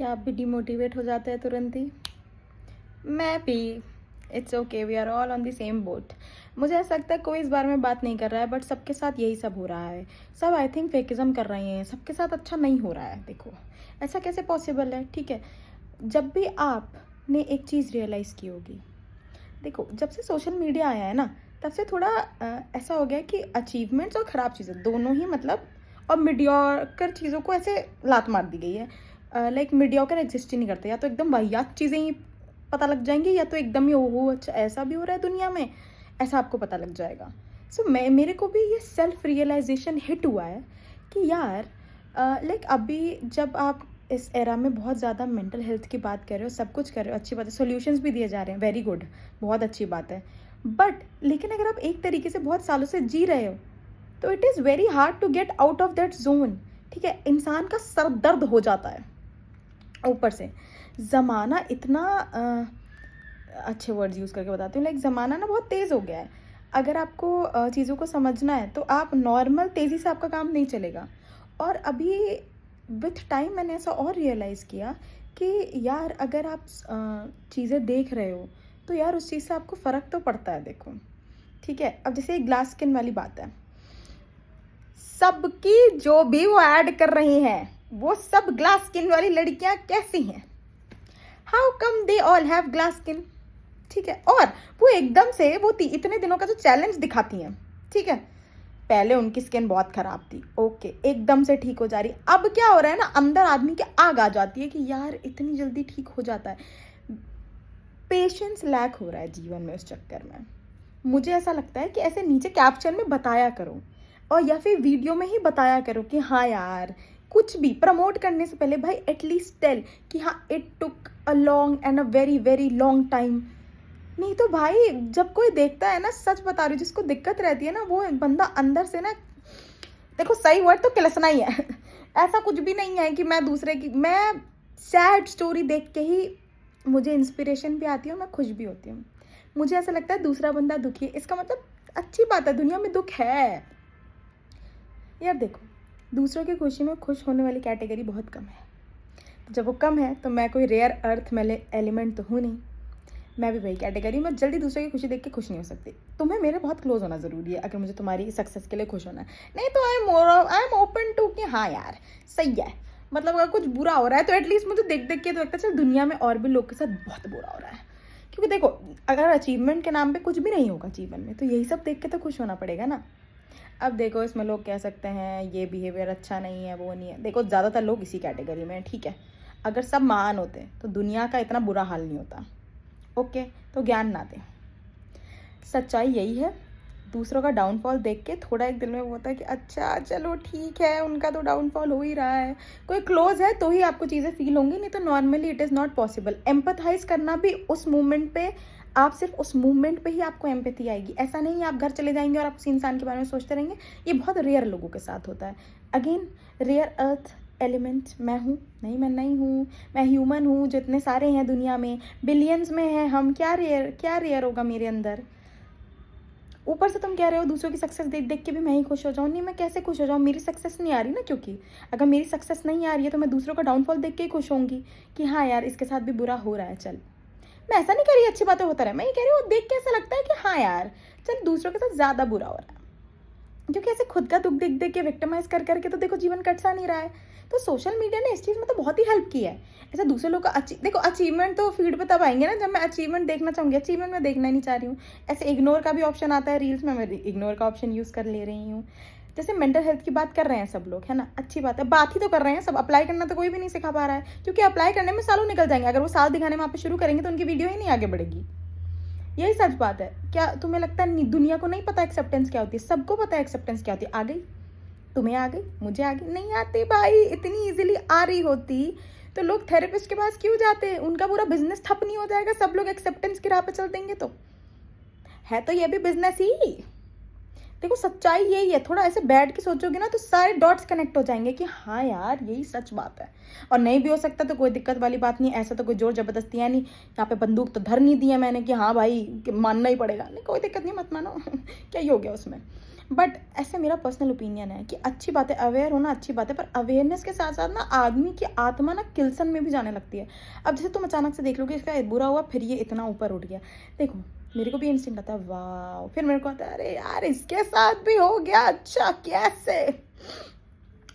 क्या आप भी डिमोटिवेट हो जाते हैं तुरंत ही? मैं भी। It's okay, we are all on the same boat. मुझे ऐसा लगता है कोई इस बारे में बात नहीं कर रहा है, बट सबके साथ यही सब हो रहा है। सब आई थिंक फेकिज्म कर रहे हैं, सबके साथ अच्छा नहीं हो रहा है। देखो, ऐसा कैसे पॉसिबल है? ठीक है, जब भी आपने एक चीज़ रियलाइज़ की होगी, देखो जब से सोशल मीडिया आया है ना, तब से थोड़ा ऐसा हो गया है कि अचीवमेंट्स और ख़राब चीज़ें दोनों ही, मतलब, और मीडियोकर चीज़ों को ऐसे लात मार दी गई है। लाइक मीडियोकर एग्जिस्ट ही नहीं करते, या तो एकदम वाहियात चीज़ें ही पता लग जाएंगी, या तो एकदम ही ओहो अच्छा ऐसा भी हो रहा है दुनिया में, ऐसा आपको पता लग जाएगा। सो मेरे को भी ये सेल्फ रियलाइजेशन हिट हुआ है कि यार, लाइक अभी जब आप इस एरा में बहुत ज़्यादा मेंटल हेल्थ की बात कर रहे हो, सब कुछ कर रहे हो, अच्छी बात है, सॉल्यूशंस भी दिए जा रहे हैं, वेरी गुड, बहुत अच्छी बात है। बट लेकिन अगर आप एक तरीके से बहुत सालों से जी रहे हो, तो it is very hard to get out of that zone. ठीक है, इंसान का सर दर्द हो जाता है। ऊपर से ज़माना इतना अच्छे वर्ड्स यूज़ करके बताती हूँ, लाइक ज़माना ना बहुत तेज़ हो गया है। अगर आपको चीज़ों को समझना है तो आप नॉर्मल तेज़ी से आपका काम नहीं चलेगा। और अभी विथ टाइम मैंने ऐसा और रियलाइज़ किया कि यार अगर आप चीज़ें देख रहे हो, तो यार उस चीज़ से आपको फ़र्क तो पड़ता है। देखो, ठीक है, अब जैसे ग्लास स्किन वाली बात है, सबकी जो भी वो ऐड कर रही हैं, वो सब ग्लास स्किन वाली लड़कियां कैसी हैं? How come they all have glass skin? ठीक है, और वो एकदम से वो इतने दिनों का जो चैलेंज दिखाती हैं, ठीक है, पहले उनकी स्किन बहुत खराब थी, ओके, एकदम से ठीक हो जा रही, अब क्या हो रहा है ना, अंदर आदमी की आग आ जाती है कि यार इतनी जल्दी ठीक हो जाता है। पेशेंस लैक हो रहा है जीवन में उस चक्कर में। मुझे ऐसा लगता है कि ऐसे नीचे कैप्शन में बताया करो, और या फिर वीडियो में ही बताया करो कि हाँ यार, कुछ भी प्रमोट करने से पहले भाई एटलीस्ट टेल कि हाँ it took a long and a very very long time. नहीं तो भाई जब कोई देखता है ना, सच बता रही हूँ, जिसको दिक्कत रहती है ना, वो बंदा अंदर से ना, देखो सही वर्ड तो किलसना ही है। ऐसा कुछ भी नहीं है कि मैं सैड स्टोरी देख के ही मुझे इंस्पिरेशन भी आती है और मैं खुश भी होती हूँ। मुझे ऐसा लगता है दूसरा बंदा दुखी है, इसका मतलब अच्छी बात है, दुनिया में दुख है। यार देखो, दूसरों की खुशी में खुश होने वाली कैटेगरी बहुत कम है। तो जब वो कम है तो मैं कोई रेयर अर्थ में एलिमेंट तो हूँ नहीं, मैं भी वही कैटेगरी में जल्दी दूसरों की खुशी देख के खुश नहीं हो सकती। तुम्हें मेरे बहुत क्लोज होना ज़रूरी है अगर मुझे तुम्हारी सक्सेस के लिए खुश होना है, नहीं तो आई एम ओपन टू कि हाँ यार सही है, मतलब अगर कुछ बुरा हो रहा है तो एटलीस्ट मुझे देख देख के तो लगता है चल दुनिया में और भी लोग के साथ बहुत बुरा हो रहा है। क्योंकि देखो, अगर अचीवमेंट के नाम पे कुछ भी नहीं होगा जीवन में, तो यही सब देख के तो खुश होना पड़ेगा ना। अब देखो, इसमें लोग कह सकते हैं ये बिहेवियर अच्छा नहीं है, वो नहीं है, देखो ज़्यादातर लोग इसी कैटेगरी में हैं, ठीक है। अगर सब महान होते तो दुनिया का इतना बुरा हाल नहीं होता, ओके, तो ज्ञान ना दें। सच्चाई यही है, दूसरों का डाउनफॉल देख के थोड़ा एक दिल में वो होता है कि अच्छा चलो ठीक है, उनका तो डाउनफॉल हो ही रहा है, कोई क्लोज है तो ही आपको चीज़ें फील होंगी, नहीं तो normally it is not possible. Empathize करना भी उस मूवमेंट पे, आप सिर्फ उस मूवमेंट पे ही आपको एम्पैथी आएगी। ऐसा नहीं आप घर चले जाएंगे और आप उस इंसान के बारे में सोचते रहेंगे, ये बहुत रेयर लोगों के साथ होता है। अगेन, रेयर अर्थ एलिमेंट मैं हूँ नहीं, मैं नहीं हूँ, मैं ह्यूमन हूँ, जो इतने सारे हैं दुनिया में, बिलियंस में हैं हम, क्या रेयर होगा मेरे अंदर? ऊपर से तुम कह रहे हो दूसरों की सक्सेस देख देख के भी मैं ही खुश हो जाऊँ, नहीं, मैं कैसे खुश हो जाऊँ? मेरी सक्सेस नहीं आ रही ना, क्योंकि अगर मेरी सक्सेस नहीं आ रही है तो मैं दूसरों का डाउनफॉल देख के ही खुश होंगी कि हाँ यार इसके साथ भी बुरा हो रहा है, चल। मैं ऐसा नहीं कह रही अच्छी बातें होता रहे, मैं ये कह रही हूँ देख के ऐसा लगता है कि हाँ यार चल दूसरों के साथ ज़्यादा बुरा हो रहा है, क्योंकि ऐसे खुद का दुख देख देख के विक्टिमाइज कर करके तो देखो जीवन कट सा नहीं रहा है। तो सोशल मीडिया ने इस चीज़ में तो बहुत ही हेल्प की है। ऐसे दूसरे लोग का देखो, अचीवमेंट तो फीड पे तब आएंगे ना जब मैं अचीवमेंट देखना चाहूँगी, अचीवमेंट मैं देखना ही नहीं चाह रही हूँ। ऐसे इग्नोर का भी ऑप्शन आता है रील्स में, मैं इग्नोर का ऑप्शन यूज़ कर ले रही हूँ। जैसे मेंटल हेल्थ की बात कर रहे हैं सब लोग, है ना, अच्छी बात है, बात ही तो कर रहे हैं सब, अप्लाई करना तो कोई भी नहीं सिखा पा रहा है, क्योंकि अप्लाई करने में सालों निकल जाएंगे। अगर वो साल दिखाने में आप शुरू करेंगे तो उनकी वीडियो ही नहीं आगे बढ़ेगी। यही सच बात है। क्या तुम्हें लगता है दुनिया को नहीं पता एक्सेप्टेंस क्या होती है? सबको पता है एक्सेप्टेंस क्या होती है। आ गई, तुम्हें आ गई, मुझे आ गई, नहीं आती भाई, इतनी इजीली आ रही होती तो लोग थेरेपिस्ट के पास क्यों जाते? उनका पूरा बिजनेस ठप नहीं हो जाएगा सब लोग एक्सेप्टेंस की राह पे चल देंगे? तो है तो ये भी बिजनेस ही। देखो सच्चाई यही है, थोड़ा ऐसे बैठ के सोचोगे ना तो सारे डॉट्स कनेक्ट हो जाएंगे कि हाँ यार यही सच बात है। और नहीं भी हो सकता तो कोई दिक्कत वाली बात नहीं, ऐसा तो कोई जोर जबरदस्ती है नहीं, यहाँ पे बंदूक तो धर नहीं दी है मैंने कि हाँ भाई कि मानना ही पड़ेगा, नहीं कोई दिक्कत नहीं, मत मानो। क्या ही हो गया उसमें? बट ऐसे मेरा पर्सनल ओपिनियन है कि अच्छी बात है, अवेयर होना अच्छी बात है, पर अवेयरनेस के साथ साथ ना आदमी की आत्मा ना किल्सन में भी जाने लगती है। अब जैसे तुम अचानक से देख लो कि इसका बुरा हुआ, फिर ये इतना ऊपर उठ गया। देखो मेरे को भी इंस्टिंक्ट आता है वाह, फिर मेरे को आता है अरे यार इसके साथ भी हो गया, अच्छा कैसे।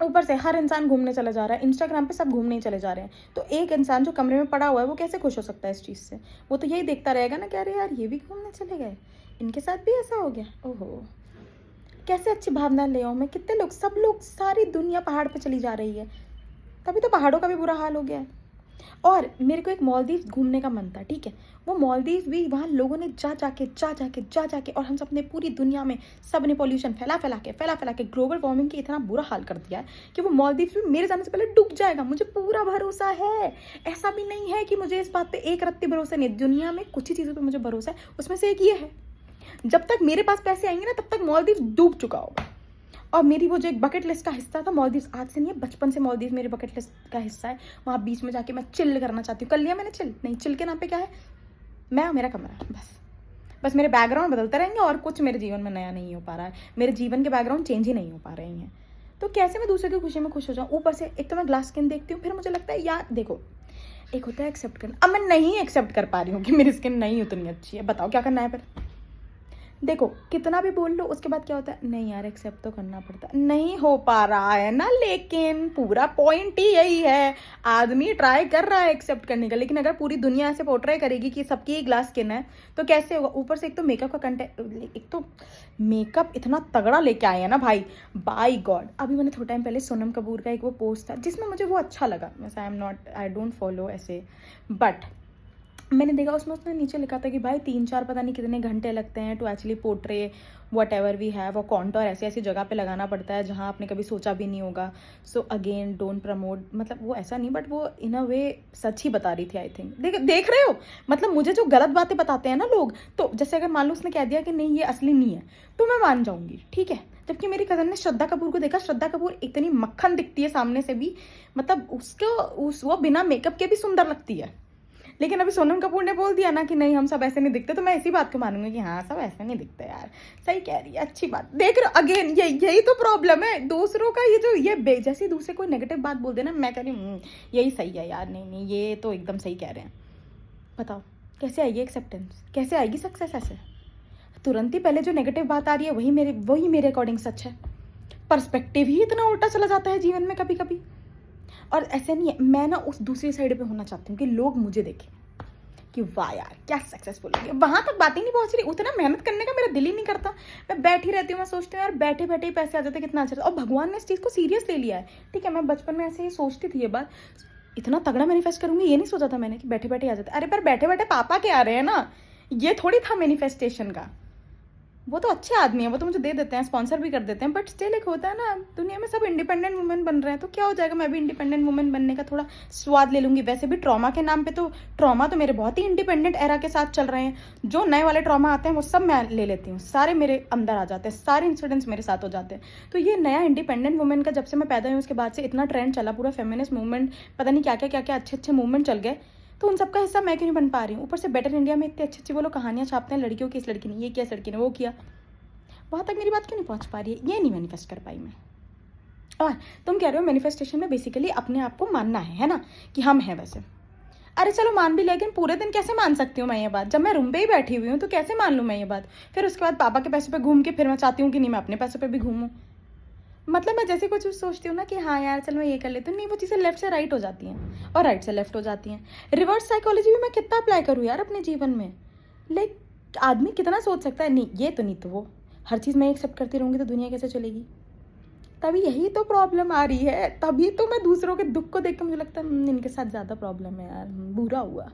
ऊपर से हर इंसान घूमने चला जा रहा है, इंस्टाग्राम पे सब घूमने ही चले जा रहे हैं, तो एक इंसान जो कमरे में पड़ा हुआ है वो कैसे खुश हो सकता है इस चीज़ से? वो तो यही देखता रहेगा ना कि अरे यार ये भी घूमने चले गए, इनके साथ भी ऐसा हो गया, ओहो कैसे अच्छी भावना ले आऊँ मैं। कितने लोग, सब लोग, सारी दुनिया पहाड़ पे चली जा रही है, तभी तो पहाड़ों का भी बुरा हाल हो गया है। और मेरे को एक मालदीव घूमने का मन था, ठीक है, वो मालदीव भी वहाँ लोगों ने जा जाके और हम सब ने पूरी दुनिया में सब ने पॉल्यूशन फैला फैला के ग्लोबल वार्मिंग की इतना बुरा हाल कर दिया है कि वो मालदीव भी मेरे जाने से पहले डूब जाएगा, मुझे पूरा भरोसा है। ऐसा भी नहीं है कि मुझे इस बात पे एक रत्ती भरोसा नहीं, दुनिया में कुछ ही चीज़ों पर मुझे भरोसा है, उसमें से एक ये है, जब तक मेरे पास पैसे आएंगे ना तब तक मालदीव डूब चुका होगा। और मेरी वो जो एक बकेट लिस्ट का हिस्सा था मालदीव्स, आज से नहीं है, बचपन से मालदीव मेरे बकेट लिस्ट का हिस्सा है। वहाँ बीच में जाके मैं चिल करना चाहती हूँ। कर लिया मैंने चिल? नहीं, चिल के नाम पे क्या है, मैं और मेरा कमरा, बस मेरे बैकग्राउंड बदलते रहेंगे और कुछ मेरे जीवन में नया नहीं हो पा रहा है, मेरे जीवन के बैकग्राउंड चेंज ही नहीं हो पा रहे हैं। तो कैसे मैं दूसरे की खुशी में खुश हो जाऊँ? ऊपर से एक तो मैं ग्लास स्किन देखती हूँ, फिर मुझे लगता है यार देखो, एक होता है एक्सेप्ट करना, अब मैं नहीं एक्सेप्ट कर पा रही हूँ कि मेरी स्किन नहीं उतनी अच्छी है, बताओ क्या करना है फिर? देखो कितना भी बोल लो उसके बाद क्या होता है, नहीं यार एक्सेप्ट तो करना पड़ता है, नहीं हो पा रहा है ना। लेकिन पूरा पॉइंट ही यही है, आदमी ट्राई कर रहा है एक्सेप्ट करने का, लेकिन अगर पूरी दुनिया ऐसे पोर्ट्रे करेगी कि सबकी ग्लास स्किन है तो कैसे होगा? ऊपर से एक तो मेकअप का कंटेंट, एक तो मेकअप इतना तगड़ा लेके आए हैं ना भाई, बाय गॉड। अभी मैंने थोड़ा टाइम पहले सोनम कपूर का एक वो पोस्ट था जिसमें मुझे वो अच्छा लगा, आई डोंट फॉलो ऐसे, बट मैंने देखा उसमें उसने नीचे लिखा था कि भाई 3-4 पता नहीं कितने घंटे लगते हैं to actually portray whatever we have, और कॉन्टोर ऐसी ऐसी जगह पे लगाना पड़ता है जहाँ आपने कभी सोचा भी नहीं होगा। सो अगेन डोंट प्रमोट, मतलब वो ऐसा नहीं, बट वो इन अ वे सच ही बता रही थी आई थिंक। देख रहे हो, मतलब मुझे जो गलत बातें बताते हैं ना लोग, तो जैसे अगर मान लो उसने कह दिया कि नहीं ये असली नहीं है तो मैं मान जाऊंगी, ठीक है। जबकि मेरी कज़न ने श्रद्धा कपूर को देखा, श्रद्धा कपूर इतनी मक्खन दिखती है सामने से भी, मतलब वो बिना मेकअप के भी सुंदर लगती है। लेकिन अभी सोनम कपूर ने बोल दिया ना कि नहीं हम सब ऐसे नहीं दिखते, तो मैं इसी बात को मानूंगी कि हाँ सब ऐसे नहीं दिखते यार, सही कह रही है, अच्छी बात। देख रहे अगेन यही तो प्रॉब्लम है दूसरों का, ये जो ये जैसे दूसरे कोई नेगेटिव बात बोल देना मैं कह रही हूँ यही सही है यार, नहीं ये तो एकदम सही कह रहे हैं। बताओ कैसे आएगी एक्सेप्टेंस, कैसे आएगी सक्सेस? ऐसे तुरंत ही पहले जो नेगेटिव बात आ रही है वही मेरे अकॉर्डिंग सच है। पर्सपेक्टिव ही इतना उल्टा चला जाता है जीवन में कभी कभी। और ऐसे नहीं है, मैं ना उस दूसरी साइड पे होना चाहती हूँ कि लोग मुझे देखें कि वाह यार क्या सक्सेसफुल है। वहाँ तक बात ही नहीं पहुँच रही, उतना मेहनत करने का मेरा दिल ही नहीं करता, मैं बैठी रहती हूँ, मैं सोचती हूँ यार बैठे बैठे ही पैसे आ जाते कितना अच्छा। और भगवान ने इस चीज़ को सीरियस ले लिया है, ठीक है। मैं बचपन में ऐसे ही सोचती थी ये बात, इतना तगड़ा मैनिफेस्ट करूँगी ये नहीं सोचा था मैंने कि बैठे बैठे आ जाते। अरे पर बैठे बैठे पापा के आ रहे हैं ना, ये थोड़ी था मैनिफेस्टेशन का। वो तो अच्छे आदमी है, वो तो मुझे दे देते हैं, स्पॉन्सर भी कर देते हैं, बट स्टिल एक होता है ना, दुनिया में सब इंडिपेंडेंट वुमेन बन रहे हैं तो क्या हो जाएगा, मैं भी इंडिपेंडेंट वुमेन बनने का थोड़ा स्वाद ले लूँगी। वैसे भी ट्रॉमा के नाम पे तो ट्रॉमा तो मेरे बहुत ही इंडिपेंडेंट एरा के साथ चल रहे हैं, जो नए वाले ट्रॉमा आते हैं वो सब मैं ले लेती हूँ, सारे मेरे अंदर आ जाते हैं, सारे इंसिडेंट्स मेरे साथ हो जाते हैं। तो ये नया इंडिपेंडेंट वुमेन का जब से मैं पैदा हुई उसके बाद से इतना ट्रेंड चला, पूरा फेमिनिस्ट मूवमेंट, पता नहीं क्या क्या अच्छे मूवमेंट चल गए, तो उन सबका हिस्सा मैं क्यों नहीं बन पा रही हूँ? ऊपर से बेटर इंडिया में इतनी अच्छी वो लोग कहानियाँ छापते हैं लड़कियों की, इस लड़की ने ये किया, इस लड़की ने वो किया, वहाँ तक मेरी बात क्यों नहीं पहुँच पा रही है? ये नहीं मैनिफेस्ट कर पाई मैं। और तुम कह रहे हो मैनिफेस्टेशन में बेसिकली अपने आप को मानना है ना, कि हम हैं वैसे। अरे चलो मान भी, लेकिन पूरे दिन कैसे मान सकती हूँ मैं ये बात? जब मैं रूम पे ही बैठी हुई हूँ तो कैसे मान लूँ मैं ये बात? फिर उसके बाद पापा के पैसों पे घूम के फिर मैं चाहती हूँ कि नहीं मैं अपने पैसों पे भी घूमूँ। मतलब मैं जैसे कुछ सोचती हूँ ना कि हाँ यार चल मैं ये कर लेती हूँ, नहीं वो चीज़ें लेफ्ट से राइट हो जाती हैं और राइट से लेफ्ट हो जाती हैं। रिवर्स साइकोलॉजी भी मैं कितना अप्लाई करूँ यार अपने जीवन में? लाइक आदमी कितना सोच सकता है, नहीं ये तो नहीं तो वो, हर चीज़ मैं एक्सेप्ट करती रहूँगी तो दुनिया कैसे चलेगी? तभी यही तो प्रॉब्लम आ रही है, तभी तो मैं दूसरों के दुख को देख कर मुझे लगता है इनके साथ ज़्यादा प्रॉब्लम है यार, बुरा हुआ।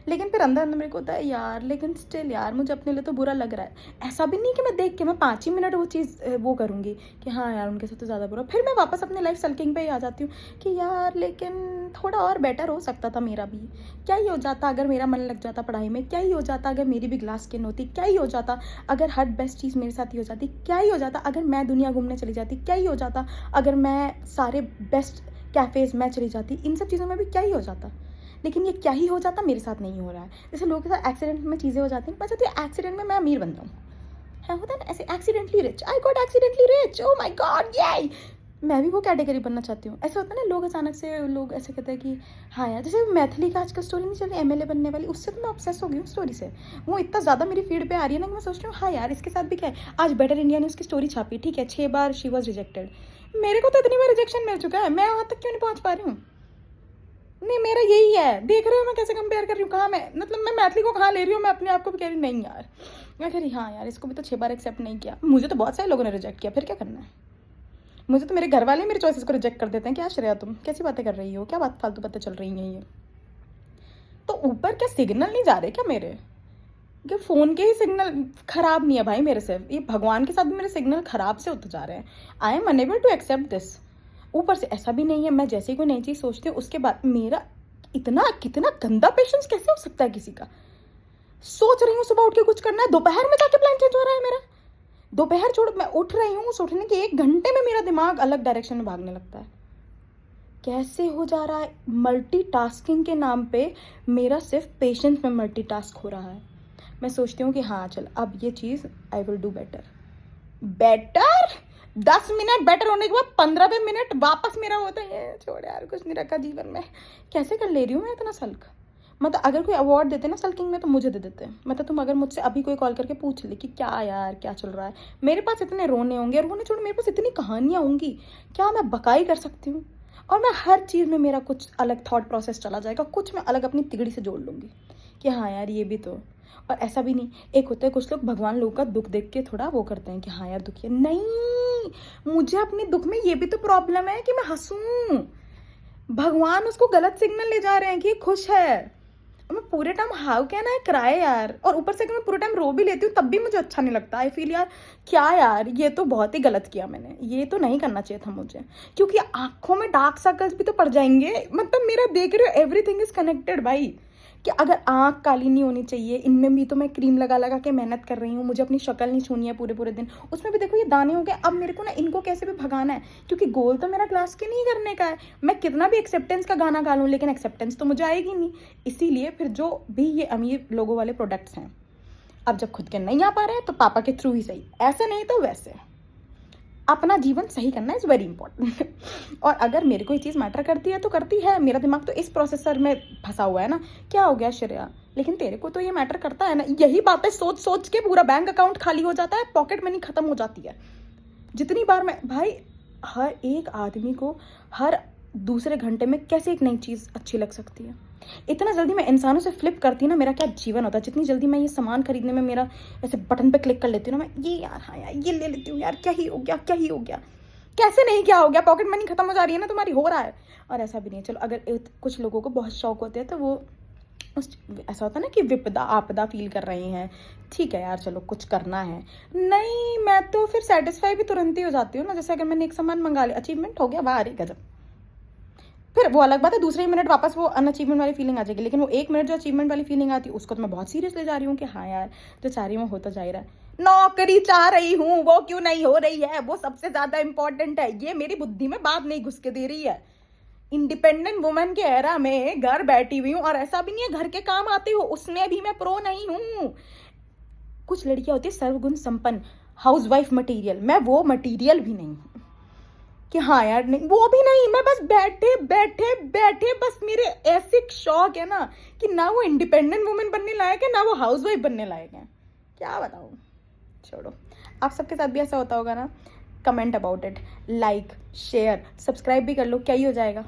लेकिन फिर अंदर अंदर मेरे को होता है यार, लेकिन स्टिल यार मुझे अपने लिए तो बुरा लग रहा है। ऐसा भी नहीं कि मैं देख के मैं 5 ही मिनट वो चीज़ वो करूँगी कि हाँ यार उनके साथ तो ज़्यादा बुरा, फिर मैं वापस अपने लाइफ सल्किंग पे ही आ जाती हूँ कि यार लेकिन थोड़ा और बेटर हो सकता था मेरा भी। क्या ही हो जाता अगर मेरा मन लग जाता पढ़ाई में, क्या ही हो जाता अगर मेरी भी ग्लास स्किन होती, क्या ही हो जाता अगर हर बेस्ट चीज़ मेरे साथ ही हो जाती, क्या ही हो जाता अगर मैं दुनिया घूमने चली जाती, क्या ही हो जाता अगर मैं सारे बेस्ट कैफ़ेज़ में चली जाती, इन सब चीज़ों में भी क्या ही हो जाता। लेकिन ये क्या ही हो जाता मेरे साथ नहीं हो रहा है। जैसे लोगों के साथ एक्सीडेंट में चीज़ें हो जाती हैं, मैं चाहती हूँ एक्सीडेंट में मैं अमीर बन जाऊँ, है, होता है ना ऐसे accidentally rich, I got accidentally rich, oh my God ये, मैं भी वो कैटेगरी बनना चाहती हूँ। ऐसा होता है ना, लोग अचानक से लोग ऐसे कहते हैं कि हाँ यार, जैसे मैथिली का आजकल स्टोरी नहीं चल रही एमएलए बनने वाली, उससे तो मैं ऑब्सेस हो गई हूँ स्टोरी से। वो इतना ज़्यादा मेरी फीड पे आ रही है ना कि मैं सोच रही हूँ हाँ यार इसके साथ भी क्या है। आज बेटर इंडिया ने उसकी स्टोरी छापी, ठीक है 6 बार शी वॉज रिजेक्टेड, मेरे को तो इतनी बार रिजेक्शन मिल चुका है, मैं वहाँ तक क्यों नहीं पहुँच पा रही हूँ। नहीं मेरा यही है, देख रहे हो मैं कैसे कंपेयर कर रही हूँ, कहाँ मैं मतलब मैं मैथिली को कहाँ ले रही हूँ, मैं अपने आप को भी कह रही हूँ नहीं यार, मैं कह रही हाँ यार इसको भी तो 6 बार एक्सेप्ट नहीं किया, मुझे तो बहुत सारे लोगों ने रिजेक्ट किया, फिर क्या करना है। मुझे तो मेरे घर वाले मेरे चॉइसेस को रिजेक्ट कर देते हैं, क्या श्रेया तुम कैसी बातें कर रही हो, क्या बात फालतू बातें चल रही हैं ये। तो ऊपर क्या सिग्नल नहीं जा रहे क्या मेरे, कि फ़ोन के ही सिग्नल खराब नहीं है भाई मेरे से, ये भगवान के साथ भी मेरे सिग्नल खराब से होते जा रहे हैं। I am unable to accept this. ऊपर से ऐसा भी नहीं है मैं जैसे ही कोई नई चीज़ सोचती हूँ उसके बाद मेरा इतना कितना गंदा पेशेंस कैसे हो सकता है किसी का। सोच रही हूँ सुबह उठ के कुछ करना है, दोपहर में जाके प्लान चेंज हो रहा है मेरा। दोपहर छोड़, मैं उठ रही हूँ, उस उठने के 1 घंटे में मेरा दिमाग अलग डायरेक्शन में भागने लगता है। कैसे हो जा रहा है, मल्टीटास्किंग के नाम पे मेरा सिर्फ पेशेंस में मल्टीटास्क हो रहा है। मैं सोचती हूँ कि हाँ चल अब ये चीज़ I will do better. Better 10 minute better होने के बाद 15वें मिनट वापस मेरा होता है छोड़ यार कुछ नहीं रखा जीवन में। कैसे कर ले रही हूँ मैं इतना सल्क। मतलब अगर कोई अवार्ड देते ना सल्किंग में तो मुझे दे देते हैं। मतलब तुम अगर मुझसे अभी कोई कॉल करके पूछ ले कि क्या यार क्या चल रहा है, मेरे पास इतने रोने होंगे, रोने छोड़ मेरे पास इतनी कहानियाँ होंगी, क्या मैं बकाई कर सकती हूँ। और मैं हर चीज़ में मेरा कुछ अलग थॉट प्रोसेस चला जाएगा, कुछ मैं अलग अपनी तिगड़ी से जोड़ लूँगी कि हाँ यार ये भी तो। और ऐसा भी नहीं, एक होता है कुछ लोग भगवान लोगों का दुख देख के थोड़ा वो करते हैं कि हाँ यार दुखी है, नहीं मुझे अपने दुख में ये भी तो प्रॉब्लम है कि मैं हंसूं। भगवान उसको गलत सिग्नल ले जा रहे हैं कि ये खुश है, और मैं पूरे time how can I cry यार। और ऊपर से अगर मैं पूरे टाइम रो भी लेती हूँ तब भी मुझे अच्छा नहीं लगता। आई फील यार क्या यार ये तो बहुत ही गलत किया मैंने, ये तो नहीं करना चाहिए था मुझे, क्योंकि आंखों में डार्क सर्कल्स भी तो पड़ जाएंगे। मतलब मेरा देख रहे हो एवरीथिंग इज कनेक्टेड भाई, कि अगर आँख काली नहीं होनी चाहिए, इनमें भी तो मैं क्रीम लगा लगा के मेहनत कर रही हूँ, मुझे अपनी शक्ल नहीं छूनी है पूरे पूरे दिन, उसमें भी देखो ये दाने हो गए। अब मेरे को ना इनको कैसे भी भगाना है, क्योंकि गोल तो मेरा ग्लास के नहीं करने का है। मैं कितना भी एक्सेप्टेंस का गाना गा लूँ लेकिन एक्सेप्टेंस तो मुझे आएगी नहीं। इसीलिए फिर जो भी ये अमीर लोगों वाले प्रोडक्ट्स हैं, अब जब खुद के नहीं आ पा रहे हैं तो पापा के थ्रू ही सही, ऐसे नहीं तो वैसे। अपना जीवन सही करना इज़ वेरी इंपॉर्टेंट। और अगर मेरे को ये चीज़ मैटर करती है तो करती है, मेरा दिमाग तो इस प्रोसेसर में फंसा हुआ है ना, क्या हो गया श्रेया, लेकिन तेरे को तो ये मैटर करता है ना। यही बातें सोच सोच के पूरा बैंक अकाउंट खाली हो जाता है, पॉकेट मनी खत्म हो जाती है। जितनी बार मैं भाई, हर एक आदमी को हर दूसरे घंटे में कैसे एक नई चीज़ अच्छी लग सकती है। इतना जल्दी मैं इंसानों से फ्लिप करती ना, मेरा क्या जीवन होता। जितनी जल्दी मैं ये सामान खरीदने में मेरा ऐसे बटन पे क्लिक कर लेती हूँ ना, मैं ये यार हाँ यार ये ले लेती हूँ यार, क्या ही हो गया क्या ही हो गया, कैसे नहीं क्या हो गया, पॉकेट मनी खत्म हो जा रही है ना तुम्हारी, हो रहा है। और ऐसा भी नहीं है, चलो अगर कुछ लोगों को बहुत शौक होते हैं तो वो ऐसा होता है ना कि विपदा आपदा फील कर रहे हैं, ठीक है यार चलो कुछ करना है। नहीं मैं तो फिर सेटिस्फाई भी तुरंत ही हो जाती हूँ ना। जैसे अगर मैंने एक सामान मंगा लिया, अचीवमेंट हो गया, वाह अरे गजब, फिर वो अलग बात है दूसरे ही मिनट वापस वो अनअचीवमेंट वाली फीलिंग आ जाएगी। लेकिन वो 1 मिनट जो अचीवमेंट वाली फीलिंग आती है उसको तो मैं बहुत सीरियस ले जा रही हूँ कि हाँ यार जो चाह रही हूँ हो तो जा ही रहा है। नौकरी चाह रही हूँ वो क्यों नहीं हो रही है, वो सबसे ज्यादा इंपॉर्टेंट है। ये मेरी बुद्धि में बात नहीं घुस के दे रही है। इंडिपेंडेंट वुमेन के एरा में घर बैठी हुई हूँ, और ऐसा भी नहीं है घर के काम आते हो उसमें भी मैं प्रो नहीं हूँ। कुछ लड़कियां होती है सर्वगुण संपन्न हाउसवाइफ मटेरियल, मैं वो मटेरियल भी नहीं हूँ कि हाँ यार नहीं वो भी नहीं। मैं बस बैठे बैठे बैठे बस मेरे ऐसे शौक है ना कि ना वो इंडिपेंडेंट वुमेन बनने लायक है ना वो हाउसवाइफ बनने लायक है, क्या बताऊँ। छोड़ो, आप सबके साथ भी ऐसा होता होगा ना। Comment about it, like share subscribe भी कर लो, क्या ही हो जाएगा।